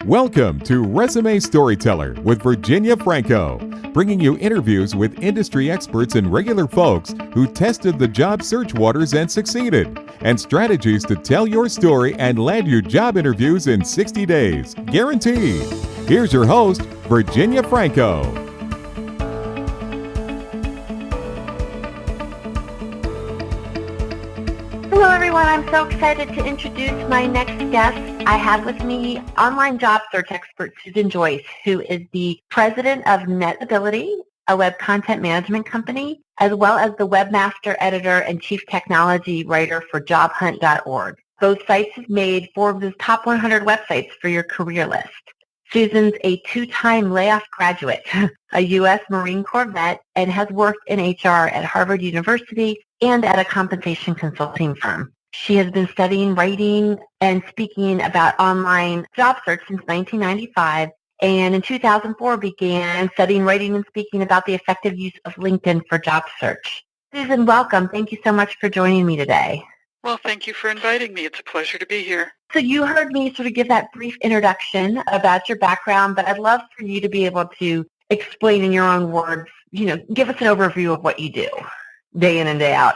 Welcome to Resume Storyteller with Virginia Franco, bringing you interviews with industry experts and regular folks who tested the job search waters and succeeded, and strategies to tell your story and land you job interviews in 60 days, guaranteed. Here's your host, Virginia Franco. Hello everyone, I'm so excited to introduce my next guest. I have with me online job search expert Susan Joyce, who is the president of NetAbility, a web content management company, as well as the webmaster editor and chief technology writer for jobhunt.org. Both sites have made Forbes' top 100 websites for your career list. Susan's a two-time layoff graduate, a U.S. Marine Corps vet, and has worked in HR at Harvard University and at a compensation consulting firm. She has been studying writing and speaking about online job search since 1995, and in 2004 began studying writing and speaking about the effective use of LinkedIn for job search. Susan, welcome. Thank you so much for joining me today. Well, thank you for inviting me. It's a pleasure to be here. So you heard me sort of give that brief introduction about your background, but I'd love for you to be able to explain in your own words, give us an overview of what you do day in and day out.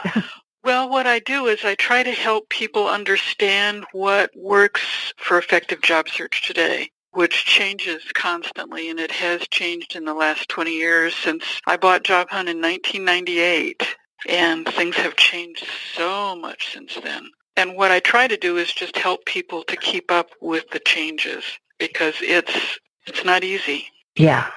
Well, what I do is I try to help people understand what works for effective job search today, which changes constantly, and it has changed in the last 20 years since I bought Job Hunt in 1998, and things have changed so much since then. And what I try to do is just help people to keep up with the changes, because it's not easy. Yeah,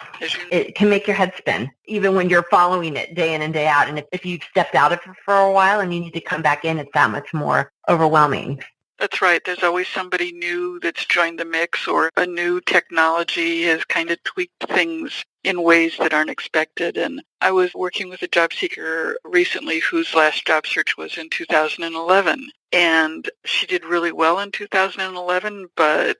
it can make your head spin, even when you're following it day in and day out. And if you've stepped out of it for a while and you need to come back in, it's that much more overwhelming. That's right. There's always somebody new that's joined the mix, or a new technology has kind of tweaked things in ways that aren't expected. And I was working with a job seeker recently whose last job search was in 2011. And she did really well in 2011, but,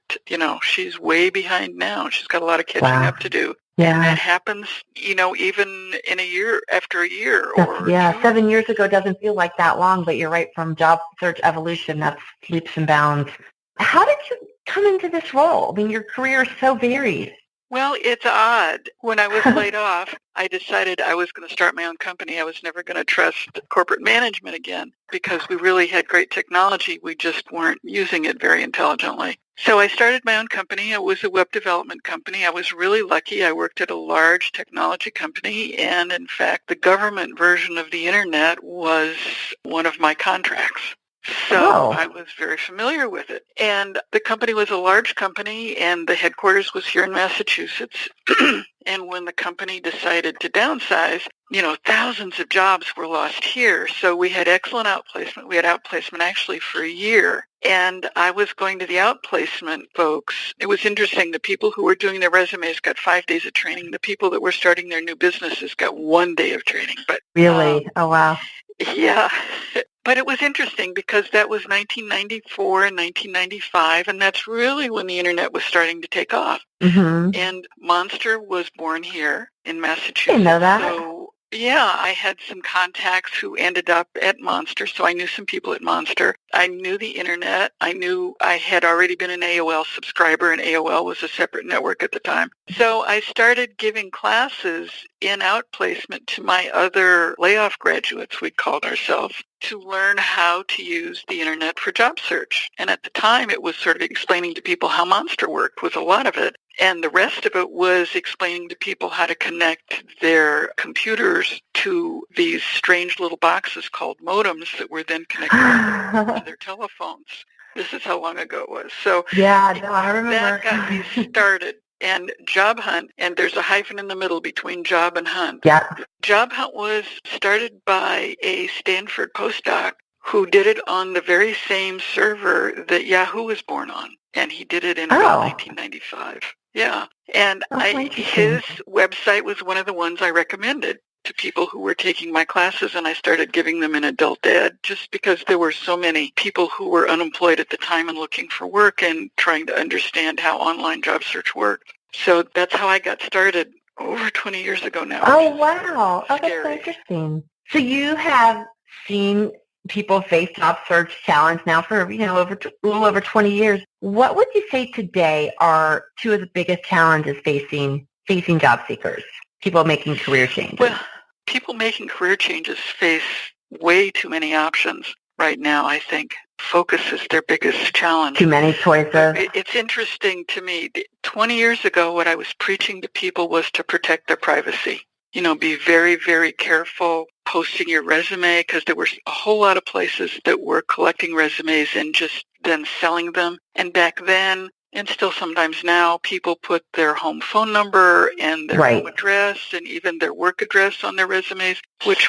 she's way behind now. She's got a lot of catching up to do. Yeah. And that happens, even in a year after a year. Yeah, 7 years ago doesn't feel like that long, but you're right, from job search evolution, that's leaps and bounds. How did you come into this role? I mean, your career is so varied. Well, it's odd. When I was laid off, I decided I was going to start my own company. I was never going to trust corporate management again because we really had great technology. We just weren't using it very intelligently. So I started my own company. It was a web development company. I was really lucky. I worked at a large technology company, and in fact, the government version of the Internet was one of my contracts. So I was very familiar with it. And the company was a large company, and the headquarters was here in Massachusetts. And when the company decided to downsize, thousands of jobs were lost here. So we had excellent outplacement. We had outplacement actually for a year. And I was going to the outplacement folks. It was interesting. The people who were doing their resumes got 5 days of training. The people that were starting their new businesses got 1 day of training. But really? Oh, wow. Yeah. But it was interesting because that was 1994 and 1995, and that's really when the Internet was starting to take off. Mm-hmm. And Monster was born here in Massachusetts. I didn't know that. So, yeah, I had some contacts who ended up at Monster, so I knew some people at Monster. I knew the Internet. I knew I had already been an AOL subscriber, and AOL was a separate network at the time. So I started giving classes in outplacement to my other layoff graduates, we called ourselves, to learn how to use the Internet for job search. And at the time, it was sort of explaining to people how Monster worked with a lot of it. And the rest of it was explaining to people how to connect their computers to these strange little boxes called modems that were then connected to their telephones. This is how long ago it was. So yeah, no, I remember. That got me started. And Job Hunt, and there's a hyphen in the middle between Job and Hunt. Yeah. Job Hunt was started by a Stanford postdoc who did it on the very same server that Yahoo was born on. And he did it in about 1995. Yeah. And his website was one of the ones I recommended to people who were taking my classes, and I started giving them in adult ed just because there were so many people who were unemployed at the time and looking for work and trying to understand how online job search worked. So that's how I got started over 20 years ago now. Oh, wow. Oh, that's so interesting. So you have seen people face job search challenge now for, a little over 20 years. What would you say today are two of the biggest challenges facing job seekers, people making career changes? Well, people making career changes face way too many options right now, I think. Focus is their biggest challenge. Too many choices. It's interesting to me. 20 years ago, what I was preaching to people was to protect their privacy. Be very, very careful posting your resume, because there were a whole lot of places that were collecting resumes and just then selling them. And back then, and still sometimes now, people put their home phone number and their home address and even their work address on their resumes, which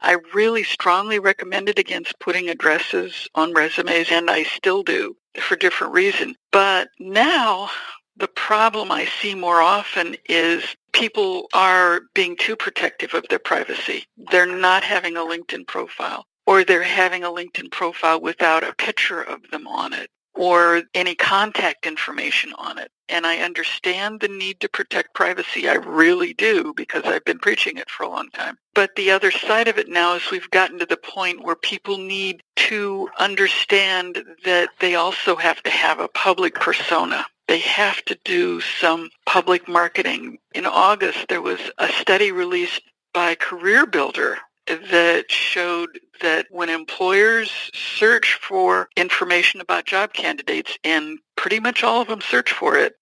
I really strongly recommended against putting addresses on resumes, and I still do for different reasons. But now the problem I see more often is people are being too protective of their privacy. They're not having a LinkedIn profile, or they're having a LinkedIn profile without a picture of them on it, or any contact information on it. And I understand the need to protect privacy. I really do, because I've been preaching it for a long time. But the other side of it now is we've gotten to the point where people need to understand that they also have to have a public persona. They have to do some public marketing. In August, there was a study released by Career Builder that showed that when employers search for information about job candidates, and pretty much all of them search for it,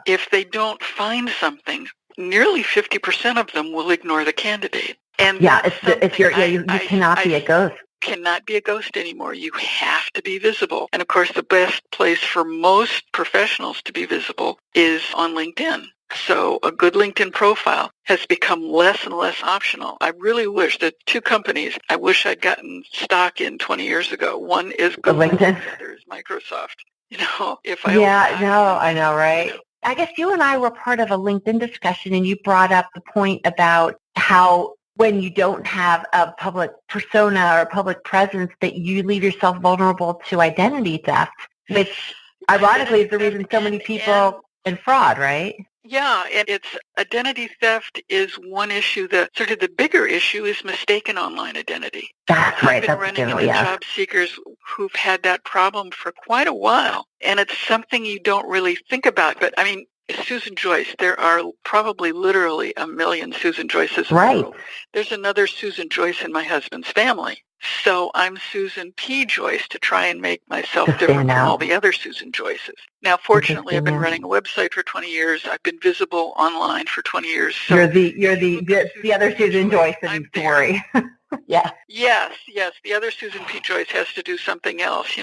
if they don't find something, nearly 50% of them will ignore the candidate. And you cannot be a ghost. Cannot be a ghost anymore. You have to be visible. And of course, the best place for most professionals to be visible is on LinkedIn. So a good LinkedIn profile has become less and less optional. I really wish that two companies I wish I'd gotten stock in 20 years ago. One is Google, and the other is Microsoft. I know, right? I guess you and I were part of a LinkedIn discussion, and you brought up the point about how when you don't have a public persona or public presence, that you leave yourself vulnerable to identity theft, which ironically is the reason so many people in fraud, right? Yeah, and it's identity theft is one issue. The bigger issue is mistaken online identity. That's right. I've been running into job seekers who've had that problem for quite a while, and it's something you don't really think about. But I mean, Susan Joyce, there are probably literally a million Susan Joyces in the world. There's another Susan Joyce in my husband's family. So I'm Susan P. Joyce to try and make myself different from all the other Susan Joyces. Now, fortunately, I've been running a website for 20 years. I've been visible online for 20 years. So you're the other Susan Joyce in the story. Yes. The other Susan P. Joyce has to do something else,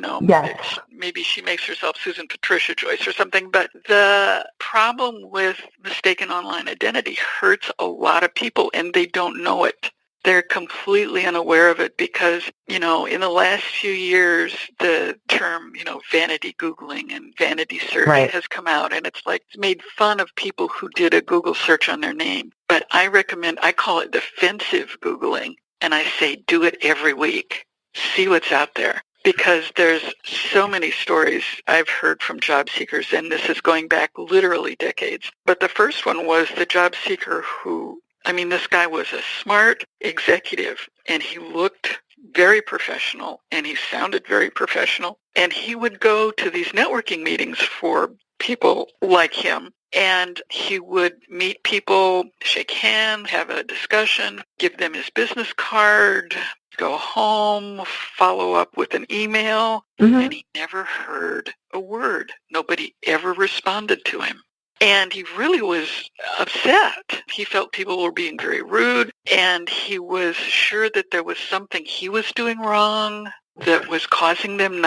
Maybe she makes herself Susan Patricia Joyce or something. But the problem with mistaken online identity hurts a lot of people, and they don't know it. They're completely unaware of it because, in the last few years, the term, vanity Googling and vanity search has come out, and it's made fun of people who did a Google search on their name. But I call it defensive Googling, and I say do it every week. See what's out there. Because there's so many stories I've heard from job seekers, and this is going back literally decades. But the first one was the job seeker this guy was a smart executive, and he looked very professional, and he sounded very professional. And he would go to these networking meetings for people like him, and he would meet people, shake hands, have a discussion, give them his business card, go home, follow up with an email, and he never heard a word. Nobody ever responded to him. And he really was upset. He felt people were being very rude, and he was sure that there was something he was doing wrong that was causing them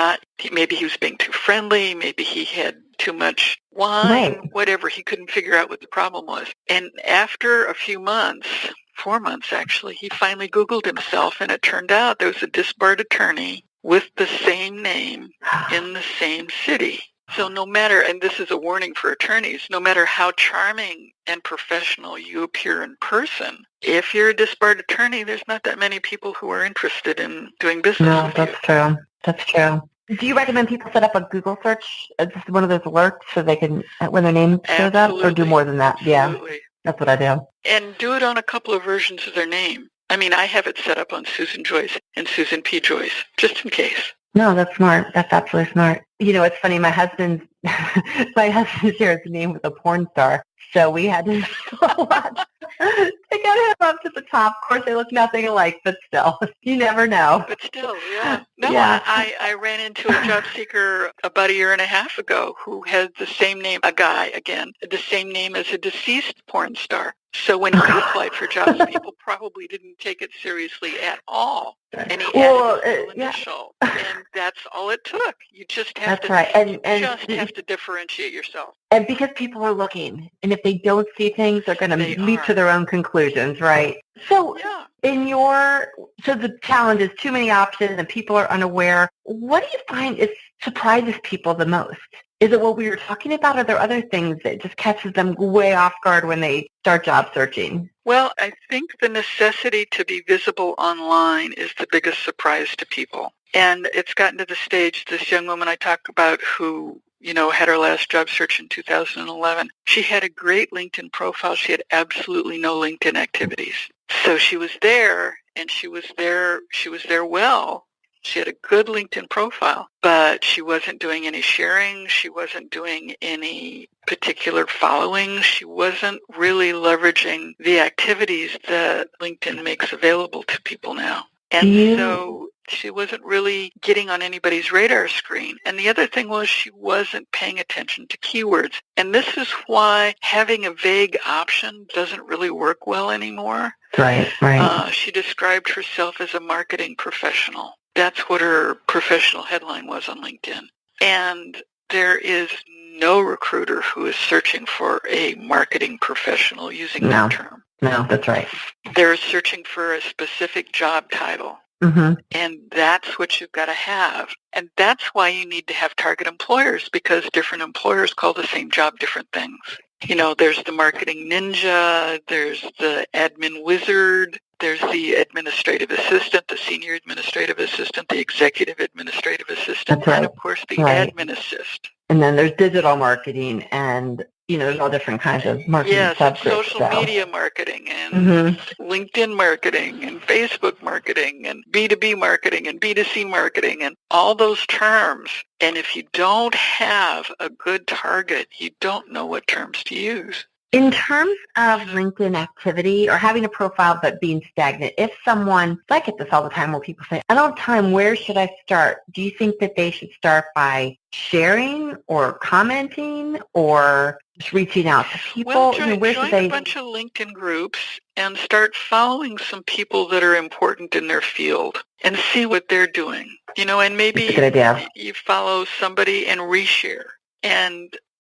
maybe he was being too friendly, maybe he had too much wine, whatever. He couldn't figure out what the problem was. And after a few months, 4 months actually, he finally Googled himself, and it turned out there was a disbarred attorney with the same name in the same city. So and this is a warning for attorneys, no matter how charming and professional you appear in person, if you're a disbarred attorney, there's not that many people who are interested in doing business with you. No, that's true. Do you recommend people set up a Google search, just one of those alerts, so they can, when their name shows up, or do more than that? Absolutely. Yeah, that's what I do. And do it on a couple of versions of their name. I mean, I have it set up on Susan Joyce and Susan P. Joyce, just in case. No, that's smart. That's absolutely smart. You know, it's funny. My husband shares the name with a porn star, so we had to to get him up to the top. Of course, they look nothing alike, but still, you never know. But still, yeah. No, Yeah. I ran into a job seeker about a year and a half ago who had the same name, a guy, again, the same name as a deceased porn star. So when he applied for jobs, people probably didn't take it seriously at all. And he added a little initial, and that's all it took. You just have That's right. And just have to differentiate yourself. And because people are looking, and if they don't see things, they're going to leap to their own conclusions, right? So Yeah. So the challenge is too many options and people are unaware. What do you find surprises people the most? Is it what we were talking about? Are there other things that just catches them way off guard when they start job searching? Well, I think the necessity to be visible online is the biggest surprise to people. And it's gotten to the stage, this young woman I talk about who, had her last job search in 2011, she had a great LinkedIn profile. She had absolutely no LinkedIn activities. So she was there, and she was there well. She had a good LinkedIn profile, but she wasn't doing any sharing. She wasn't doing any particular following. She wasn't really leveraging the activities that LinkedIn makes available to people now. And so she wasn't really getting on anybody's radar screen. And the other thing was she wasn't paying attention to keywords. And this is why having a vague option doesn't really work well anymore. Right. She described herself as a marketing professional. That's what her professional headline was on LinkedIn. And there is no recruiter who is searching for a marketing professional using that term. No, that's right. They're searching for a specific job title. Mm-hmm. And that's what you've got to have. And that's why you need to have target employers, because different employers call the same job different things. There's the marketing ninja, there's the admin wizard, there's the administrative assistant, the senior administrative assistant, the executive administrative assistant, and of course the admin assist. And then there's digital marketing and, there's all different kinds of marketing subgroups. Yes, social media marketing and LinkedIn marketing and Facebook marketing and B2B marketing and B2C marketing and all those terms. And if you don't have a good target, you don't know what terms to use. In terms of LinkedIn activity or having a profile but being stagnant, if someone, I get this all the time where people say, I don't have time, where should I start? Do you think that they should start by sharing or commenting or just reaching out to people? Well, join a bunch of LinkedIn groups and start following some people that are important in their field and see what they're doing. And maybe That's a good idea. You follow somebody and reshare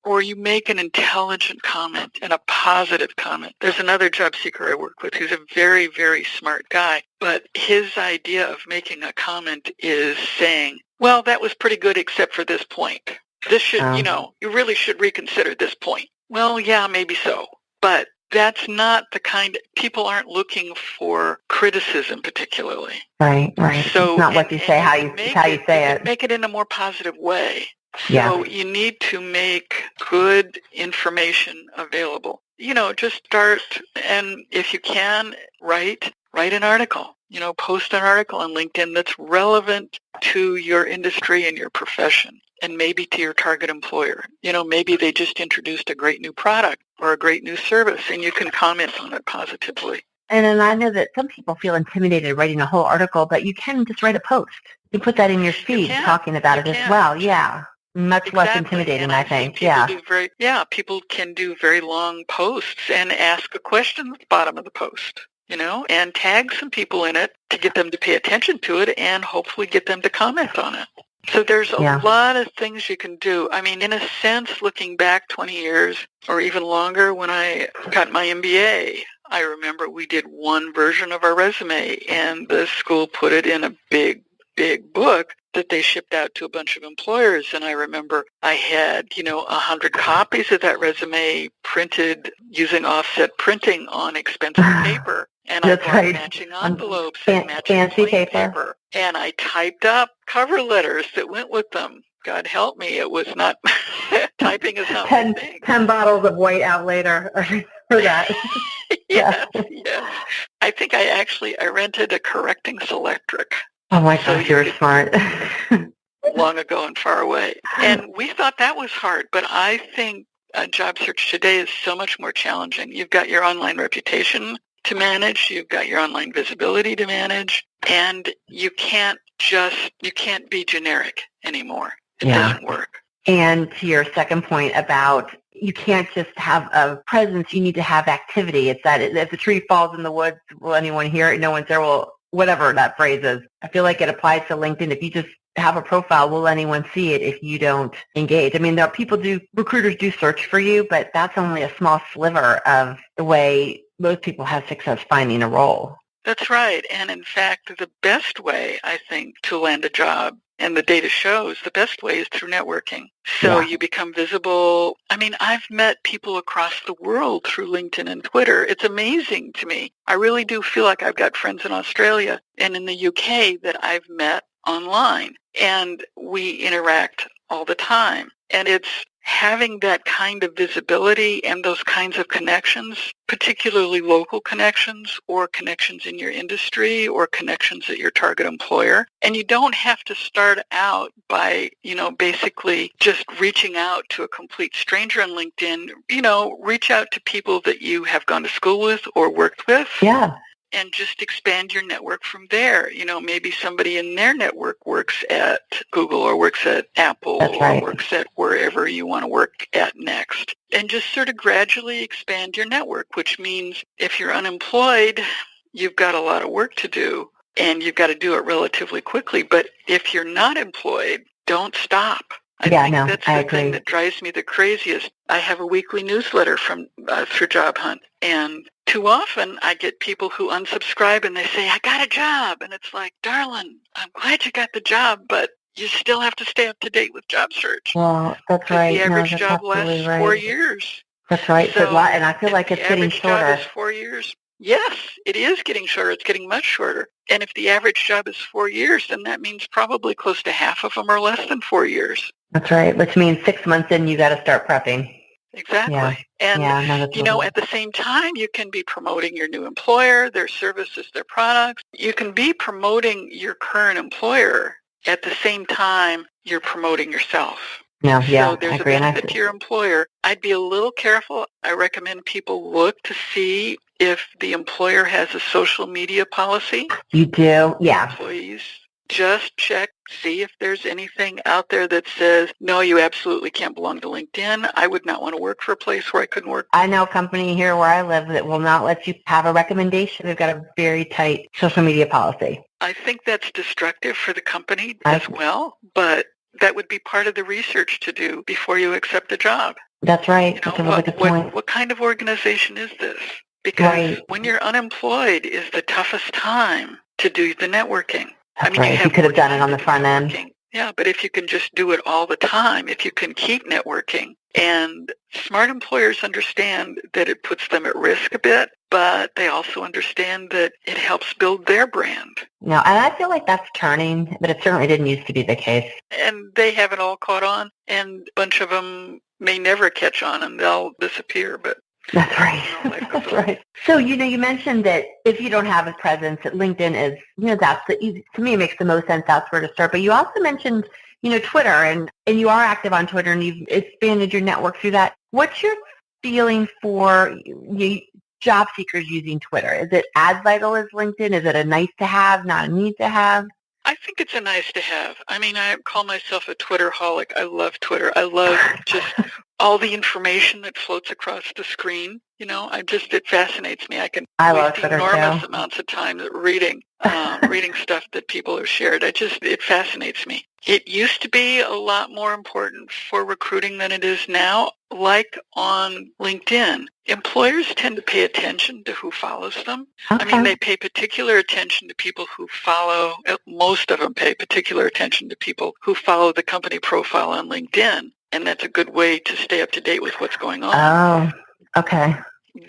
or you make an intelligent comment and a positive comment. There's another job seeker I work with who's a very, very smart guy, but his idea of making a comment is saying, well, that was pretty good except for this point. This should, you really should reconsider this point. Well, yeah, maybe so, but that's not the kind people aren't looking for criticism particularly. Right. So it's not what you say, how you say it. Make it in a more positive way. Yeah. So you need to make good information available. Just start, and if you can, write an article. Post an article on LinkedIn that's relevant to your industry and your profession, and maybe to your target employer. Maybe they just introduced a great new product or a great new service, and you can comment on it positively. And then I know that some people feel intimidated writing a whole article, but you can just write a post. You put that in your feed talking about it as well. Yeah. Much less intimidating, I think. People can do very long posts and ask a question at the bottom of the post, and tag some people in it to get them to pay attention to it and hopefully get them to comment on it. So there's a lot of things you can do. I mean, in a sense, looking back 20 years or even longer, when I got my MBA, I remember we did one version of our resume, and the school put it in a big book that they shipped out to a bunch of employers. And I remember I had, 100 copies of that resume printed using offset printing on expensive paper. And I bought matching envelopes and matching fancy paper. And I typed up cover letters that went with them. God help me, it was not, typing is not my thing. 10 bottles of white out later for that. Yes, yes. I think I rented a correcting Selectric. Oh my gosh, you're smart. Long ago and far away. And we thought that was hard, but I think a job search today is so much more challenging. You've got your online reputation to manage, you've got your online visibility to manage, and you can't be generic anymore. It doesn't work. And to your second point about you can't just have a presence, you need to have activity. It's that if the tree falls in the woods, will anyone hear it? No one's there. Well, whatever that phrase is. I feel like it applies to LinkedIn. If you just have a profile, will anyone see it if you don't engage? I mean, recruiters do search for you, but that's only a small sliver of the way most people have success finding a role. That's right. And in fact, the best way, I think, to land a job, and the data shows the best way is through networking. So you become visible. I mean, I've met people across the world through LinkedIn and Twitter. It's amazing to me. I really do feel like I've got friends in Australia and in the UK that I've met online, and we interact all the time. And it's having that kind of visibility and those kinds of connections, particularly local connections or connections in your industry or connections at your target employer. And you don't have to start out by, basically just reaching out to a complete stranger on LinkedIn. Reach out to people that you have gone to school with or worked with. Yeah. And just expand your network from there. Maybe somebody in their network works at Google or works at Apple or works at wherever you want to work at next. And just sort of gradually expand your network, which means if you're unemployed, you've got a lot of work to do and you've got to do it relatively quickly. But if you're not employed, don't stop. I think that's the thing that drives me the craziest. I have a weekly newsletter from through Job Hunt, and too often I get people who unsubscribe and they say, I got a job. And it's like, darling, I'm glad you got the job, but you still have to stay up to date with job search. Well, that's right. The average job lasts 4 years. That's right. So, and I feel like it's getting shorter. The average job is 4 years. Yes, it is getting shorter. It's getting much shorter. And if the average job is 4 years, then that means probably close to half of them are less than 4 years. That's right, which means 6 months in, you got to start prepping. Exactly. Yeah. And, at the same time, you can be promoting your new employer, their services, their products. You can be promoting your current employer at the same time you're promoting yourself. So there's a benefit to your employer. I'd be a little careful. I recommend people look to see if the employer has a social media policy. You do? Yeah. Employees, just check, see if there's anything out there that says, no, you absolutely can't belong to LinkedIn. I would not want to work for a place where I couldn't work. I know a company here where I live that will not let you have a recommendation. They've got a very tight social media policy. I think that's destructive for the company as well, but that would be part of the research to do before you accept a job. That's right. That's a really good point. What kind of organization is this? Because when you're unemployed is the toughest time to do the networking. That's right. You could have done it on the front end. Yeah, but if you can just do it all the time, if you can keep networking, and smart employers understand that it puts them at risk a bit, but they also understand that it helps build their brand. No, and I feel like that's turning, but it certainly didn't used to be the case. And they haven't all caught on, and a bunch of them may never catch on, and they'll disappear, but that's right. That's right. So, you mentioned that if you don't have a presence, that LinkedIn is, to me, it makes the most sense. That's where to start. But you also mentioned, Twitter, and you are active on Twitter, and you've expanded your network through that. What's your feeling for job seekers using Twitter? Is it as vital as LinkedIn? Is it a nice to have, not a need to have? I think it's a nice to have. I mean, I call myself a Twitterholic. I love Twitter. I love just all the information that floats across the screen. It fascinates me. I waste enormous amounts of time reading stuff that people have shared. It fascinates me. It used to be a lot more important for recruiting than it is now. Like on LinkedIn, employers tend to pay attention to who follows them. Okay. I mean, they pay particular attention to people who follow, most of them pay particular attention to people who follow the company profile on LinkedIn. And that's a good way to stay up to date with what's going on. Oh, okay.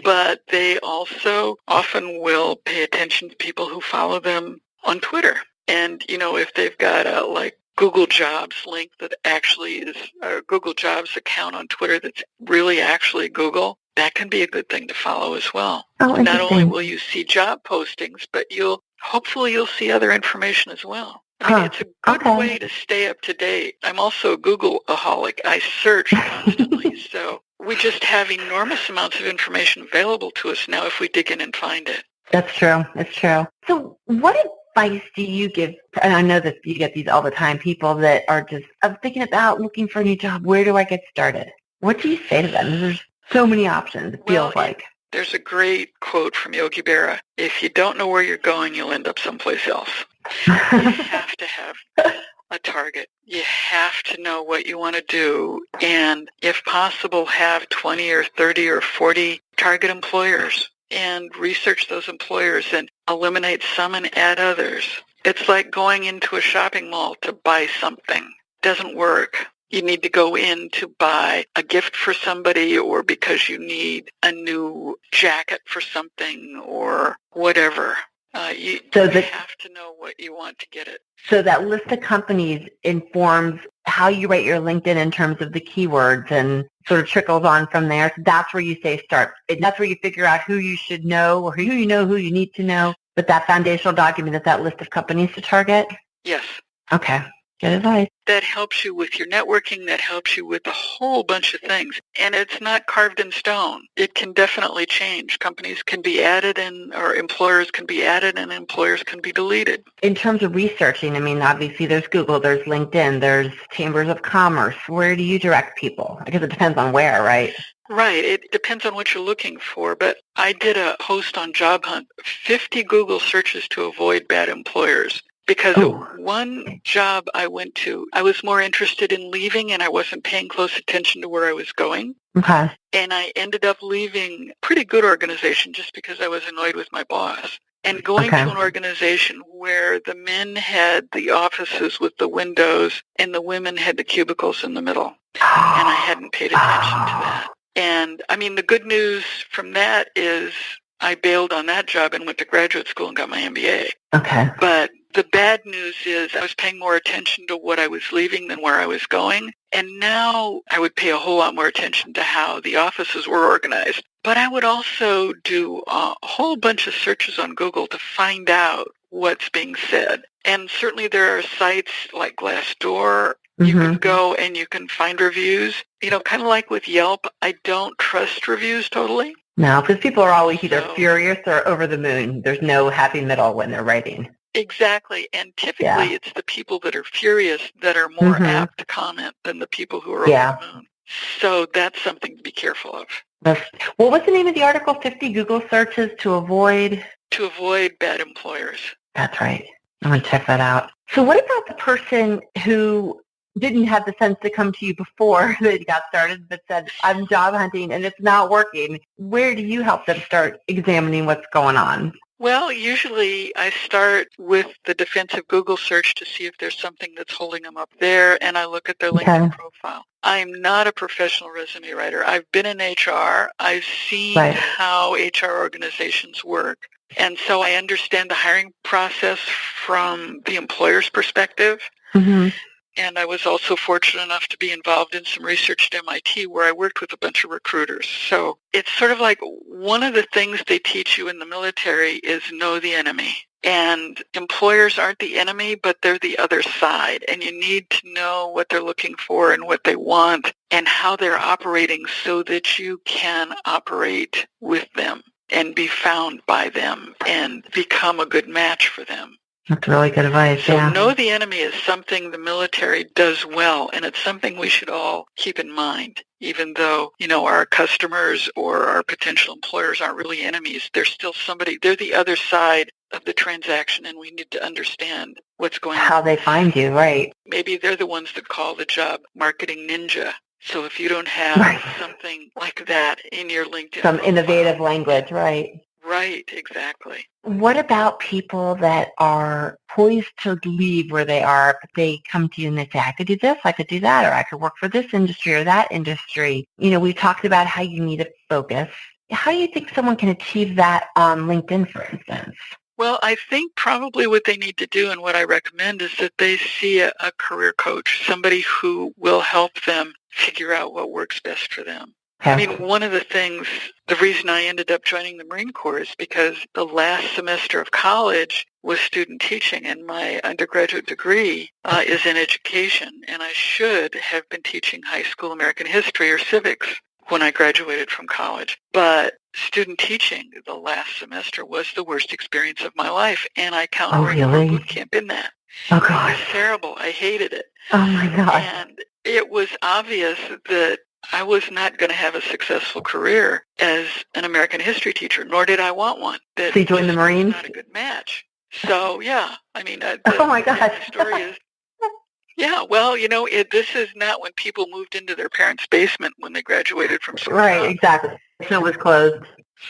But they also often will pay attention to people who follow them on Twitter. And, if they've got a, Google Jobs link that actually is a Google Jobs account on Twitter that's really actually Google, that can be a good thing to follow as well. Oh, Not only interesting. will you see job postings, but hopefully you'll see other information as well. I mean, it's a good way to stay up to date. I'm also a Google-aholic. I search constantly, so we just have enormous amounts of information available to us now if we dig in and find it. That's true. It's true. So what advice do you give, and I know that you get these all the time, people that are just thinking about looking for a new job, where do I get started? What do you say to them? There's so many options, it feels like. There's a great quote from Yogi Berra. If you don't know where you're going, you'll end up someplace else. You have to have a target. You have to know what you want to do, and if possible, have 20 or 30 or 40 target employers and research those employers and eliminate some and add others. It's like going into a shopping mall to buy something. It doesn't work. You need to go in to buy a gift for somebody or because you need a new jacket for something or whatever. You have to know what you want to get it. So that list of companies informs how you write your LinkedIn in terms of the keywords and sort of trickles on from there. So that's where you say start. And that's where you figure out who you should know or who you know, who you need to know. But that foundational document is that list of companies to target? Yes. Okay. Good advice. That helps you with your networking. That helps you with a whole bunch of things. And it's not carved in stone. It can definitely change. Companies can be added or employers can be added and employers can be deleted. In terms of researching, I mean, obviously there's Google, there's LinkedIn, there's chambers of commerce. Where do you direct people? Because it depends on where, right? Right. It depends on what you're looking for. But I did a post on Job Hunt, 50 Google searches to avoid bad employers. Because one job I went to, I was more interested in leaving and I wasn't paying close attention to where I was going. Okay. And I ended up leaving a pretty good organization just because I was annoyed with my boss. And going to an organization where the men had the offices with the windows and the women had the cubicles in the middle. And I hadn't paid attention to that. And, I mean, the good news from that is I bailed on that job and went to graduate school and got my MBA. Okay. But the bad news is I was paying more attention to what I was leaving than where I was going. And now I would pay a whole lot more attention to how the offices were organized. But I would also do a whole bunch of searches on Google to find out what's being said. And certainly there are sites like Glassdoor. You can go and you can find reviews. You know, kind of like with Yelp, I don't trust reviews totally. No, because people are always either furious or over the moon. There's no happy middle when they're writing. Exactly. And typically it's the people that are furious that are more apt to comment than the people who are over the moon. So that's something to be careful of. What was the name of the article? 50 Google searches to avoid? To avoid bad employers. That's right. I'm going to check that out. So what about the person who didn't have the sense to come to you before they got started but said, I'm job hunting and it's not working? Where do you help them start examining what's going on? Well, usually I start with the defensive Google search to see if there's something that's holding them up there, and I look at their LinkedIn profile. I'm not a professional resume writer. I've been in HR. I've seen how HR organizations work. And so I understand the hiring process from the employer's perspective. And I was also fortunate enough to be involved in some research at MIT where I worked with a bunch of recruiters. So it's sort of like one of the things they teach you in the military is know the enemy. And employers aren't the enemy, but they're the other side. And you need to know what they're looking for and what they want and how they're operating so that you can operate with them and be found by them and become a good match for them. That's really good advice, So know the enemy is something the military does well, and it's something we should all keep in mind, even though, you know, our customers or our potential employers aren't really enemies. They're still somebody, they're the other side of the transaction, and we need to understand what's going on. How they find you, right. Maybe they're the ones that call the job marketing ninja. So if you don't have something like that in your LinkedIn Some innovative language, right. Right, exactly. What about people that are poised to leave where they are, but they come to you and they say, I could do this, I could do that, or I could work for this industry or that industry? You know, we talked about how you need a focus. How do you think someone can achieve that on LinkedIn, for instance? Well, I think probably what they need to do and what I recommend is that they see a career coach, somebody who will help them figure out what works best for them. I mean, one of the things, the reason I ended up joining the Marine Corps is because the last semester of college was student teaching, and my undergraduate degree is in education, and I should have been teaching high school American history or civics when I graduated from college. But student teaching the last semester was the worst experience of my life, and I count Marine Corps boot camp in that. Oh, It gosh. was terrible. I hated it. Oh, my gosh. And it was obvious that I was not going to have a successful career as an American history teacher, nor did I want one. That So you joined the Marines? was not a good match. So, yeah, I mean, Oh, my gosh. the story is, yeah, well, this is not when people moved into their parents' basement when they graduated from school. Right, exactly. Snow was closed.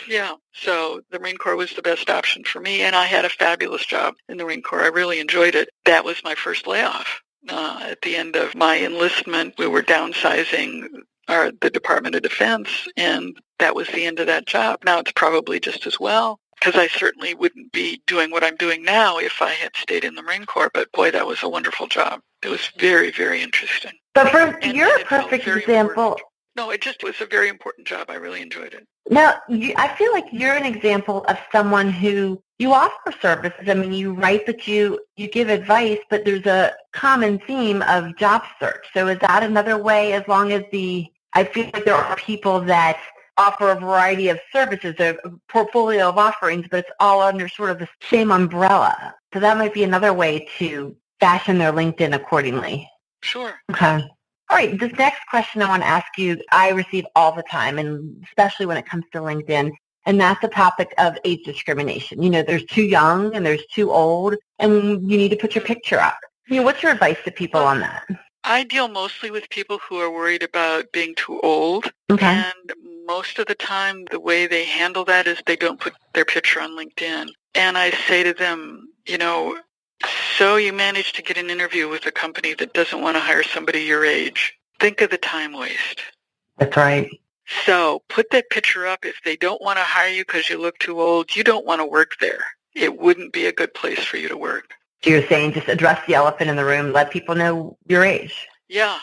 Yeah, so the Marine Corps was the best option for me, and I had a fabulous job in the Marine Corps. I really enjoyed it. That was my first layoff. At the end of my enlistment, we were downsizing the Department of Defense, and that was the end of that job. Now it's probably just as well, because I certainly wouldn't be doing what I'm doing now if I had stayed in the Marine Corps, but boy, that was a wonderful job. It was very, very interesting. But you're a it felt perfect very example. important. No, it just was a very important job. I really enjoyed it. Now, I feel like you're an example of someone who you offer services. I mean, you write, but you give advice, but there's a common theme of job search. So is that another way, as long as I feel like there are people that offer a variety of services, a portfolio of offerings, but it's all under sort of the same umbrella. So that might be another way to fashion their LinkedIn accordingly. Sure. Okay. All right, this next question I want to ask you, I receive all the time, and especially when it comes to LinkedIn, and that's the topic of age discrimination. There's too young and there's too old, and you need to put your picture up. What's your advice to people on that? I deal mostly with people who are worried about being too old, Okay. and most of the time the way they handle that is they don't put their picture on LinkedIn. And I say to them, so you managed to get an interview with a company that doesn't want to hire somebody your age. Think of the time waste. That's right. So put that picture up. If they don't want to hire you because you look too old, you don't want to work there. It wouldn't be a good place for you to work. So you're saying just address the elephant in the room, let people know your age. Yeah.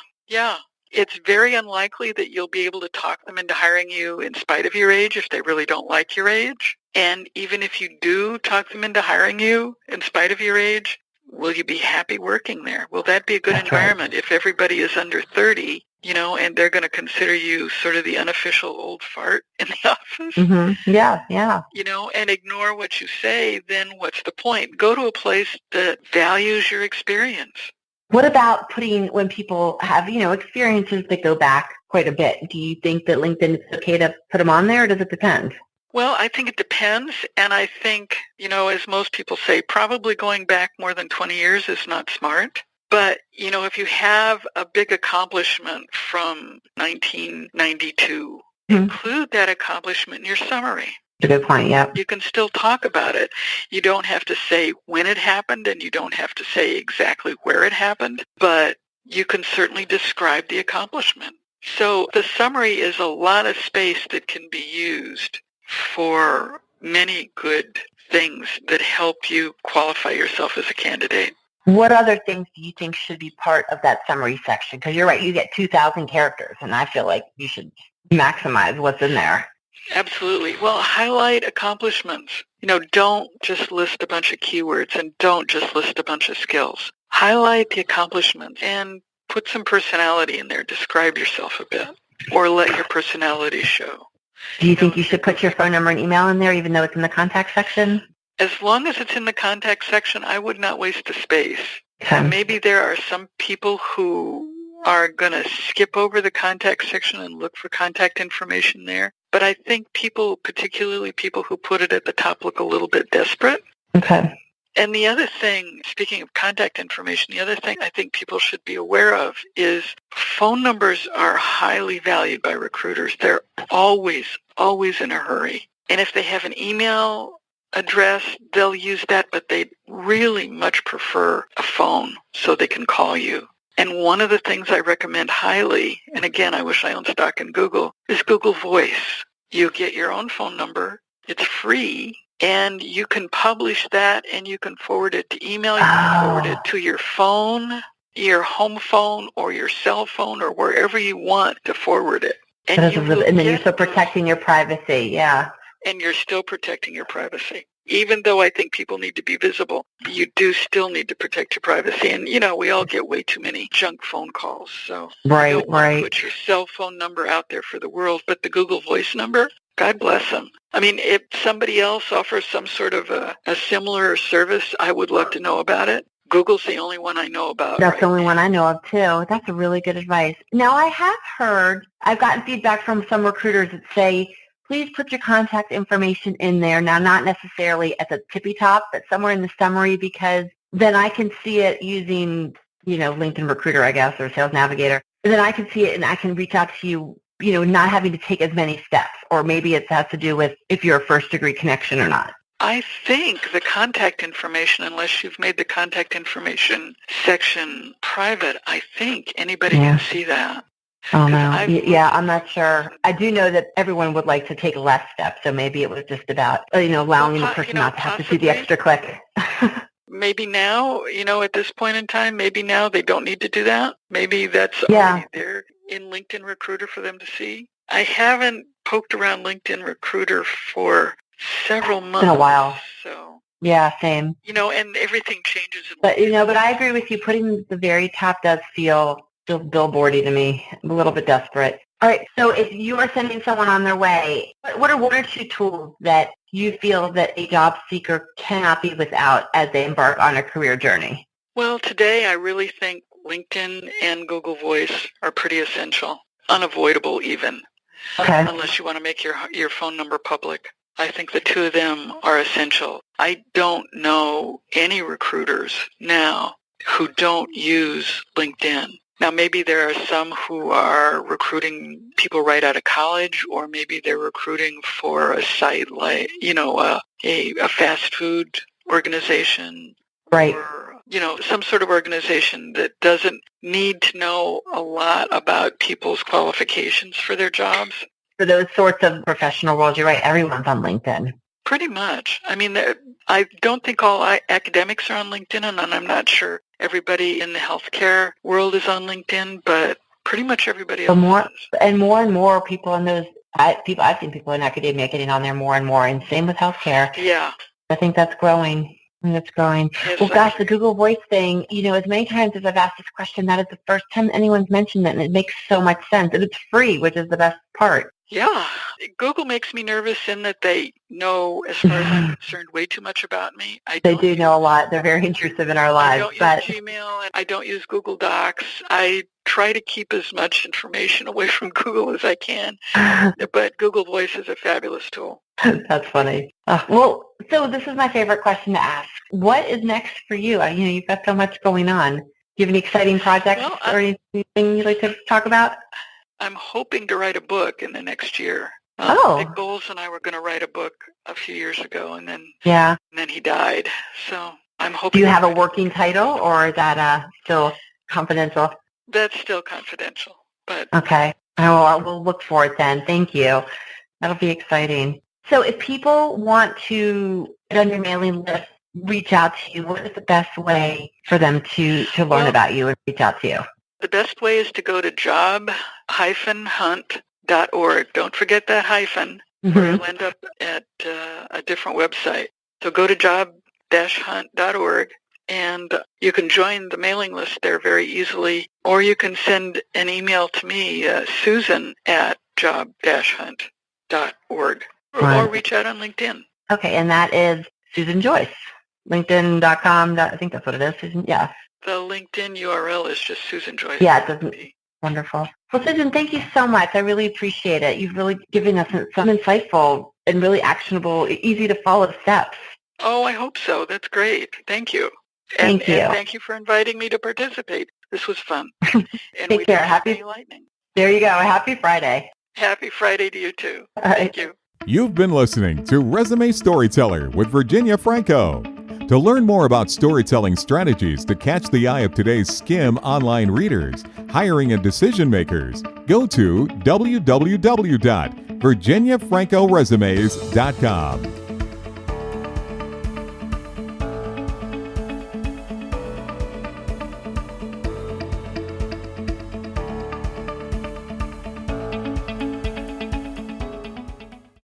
It's very unlikely that you'll be able to talk them into hiring you in spite of your age if they really don't like your age. And even if you do talk them into hiring you in spite of your age, will you be happy working there? Will that be a good environment if everybody is under 30, and they're going to consider you sort of the unofficial old fart in the office? Mm-hmm. Yeah. And ignore what you say, then what's the point? Go to a place that values your experience. What about when people have, experiences that go back quite a bit? Do you think that LinkedIn is okay to put them on there, or does it depend? Well, I think it depends, and I think, as most people say, probably going back more than 20 years is not smart. But, if you have a big accomplishment from 1992, include that accomplishment in your summary. That's a good point, yeah. You can still talk about it. You don't have to say when it happened, and you don't have to say exactly where it happened, but you can certainly describe the accomplishment. So the summary is a lot of space that can be used for many good things that help you qualify yourself as a candidate. What other things do you think should be part of that summary section? Because you're right, you get 2,000 characters, and I feel like you should maximize what's in there. Absolutely. Well, highlight accomplishments. Don't just list a bunch of keywords, and don't just list a bunch of skills. Highlight the accomplishments and put some personality in there. Describe yourself a bit, or let your personality show. Do you think you should put your phone number and email in there, even though it's in the contact section? As long as it's in the contact section, I would not waste the space. Okay. Maybe there are some people who are going to skip over the contact section and look for contact information there. But I think people, particularly people who put it at the top, look a little bit desperate. Okay. And the other thing, speaking of contact information, the other thing I think people should be aware of is phone numbers are highly valued by recruiters. They're always in a hurry. And if they have an email address, they'll use that, but they really much prefer a phone so they can call you. And one of the things I recommend highly, and again, I wish I owned stock in Google, is Google Voice. You get your own phone number. It's free. And you can publish that, and you can forward it to email. You can forward it to your phone, your home phone, or your cell phone, or wherever you want to forward it. And and then you're still protecting your privacy. Yeah. And you're still protecting your privacy. Even though I think people need to be visible, you do still need to protect your privacy. And, we all get way too many junk phone calls. So you don't want to put your cell phone number out there for the world, but the Google Voice number, God bless them. I mean, if somebody else offers some sort of a similar service, I would love to know about it. Google's the only one I know about. That's the only one I know of, too. That's a really good advice. Now, I've gotten feedback from some recruiters that say, please put your contact information in there. Now, not necessarily at the tippy top, but somewhere in the summary, because then I can see it using, LinkedIn Recruiter, I guess, or Sales Navigator. And then I can see it and I can reach out to you, not having to take as many steps. Or maybe it has to do with if you're a first-degree connection or not. I think the contact information, unless you've made the contact information section private, I think anybody can see that. Oh, no. I'm not sure. I do know that everyone would like to take less steps, so maybe it was just about, allowing the person not to have to do the extra click. Maybe now, at this point in time, maybe now they don't need to do that. Maybe that's already there in LinkedIn Recruiter for them to see. I haven't poked around LinkedIn Recruiter for several months. It's been a while. So. Yeah, same. And everything changes. But I agree with you. Putting the very top does feel billboardy to me. I'm a little bit desperate. All right. So if you are sending someone on their way, what are one or two tools that you feel that a job seeker cannot be without as they embark on a career journey? Well, today I really think LinkedIn and Google Voice are pretty essential, unavoidable even. Okay. Unless you want to make your phone number public. I think the two of them are essential. I don't know any recruiters now who don't use LinkedIn. Now, maybe there are some who are recruiting people right out of college, or maybe they're recruiting for a site like, a fast food organization. Right. Or, some sort of organization that doesn't need to know a lot about people's qualifications for their jobs. For those sorts of professional roles, you're right, everyone's on LinkedIn. Pretty much. I mean, I don't think all academics are on LinkedIn, and I'm not sure everybody in the healthcare world is on LinkedIn, but pretty much everybody else is. And more people on those, I've seen people in academia getting on there more and more, and same with healthcare. Yeah. I think that's growing. Yes, well, gosh, the Google Voice thing, as many times as I've asked this question, that is the first time anyone's mentioned it, and it makes so much sense. And it's free, which is the best part. Yeah. Google makes me nervous in that they know, as far as I'm concerned, way too much about me. They do know a lot. They're very intrusive in our lives. I don't use Gmail, and I don't use Google Docs. I try to keep as much information away from Google as I can, but Google Voice is a fabulous tool. That's funny. Well, so this is my favorite question to ask. What is next for you? You've got so much going on. Do you have any exciting projects or anything you'd like to talk about? I'm hoping to write a book in the next year. Nick Bowles and I were going to write a book a few years ago, and then he died. So I'm hoping. Do you have a working title, or is that still confidential? That's still confidential. But okay. We'll look for it then. Thank you. That'll be exciting. So if people want to get on your mailing list, reach out to you, what is the best way for them to learn about you and reach out to you? The best way is to go to job-hunt.org. Don't forget that hyphen, or you'll end up at a different website. So go to job-hunt.org, and you can join the mailing list there very easily, or you can send an email to me, Susan at job-hunt.org, or reach out on LinkedIn. Okay, and that is Susan Joyce, linkedin.com. I think that's what it is, Susan. Yeah. The LinkedIn URL is just Susan Joyce. Yeah, it doesn't. Wonderful. Well, Susan, thank you so much. I really appreciate it. You've really given us some insightful and really actionable, easy to follow steps. Oh, I hope so. That's great. Thank you. Thank you. And thank you for inviting me to participate. This was fun. And Take care. Happy lightning. There you go. Happy Friday. Happy Friday to you too. All right. Thank you. You've been listening to Resume Storyteller with Virginia Franco. To learn more about storytelling strategies to catch the eye of today's SCIM online readers, hiring and decision makers, go to www.virginiafrancoresumes.com.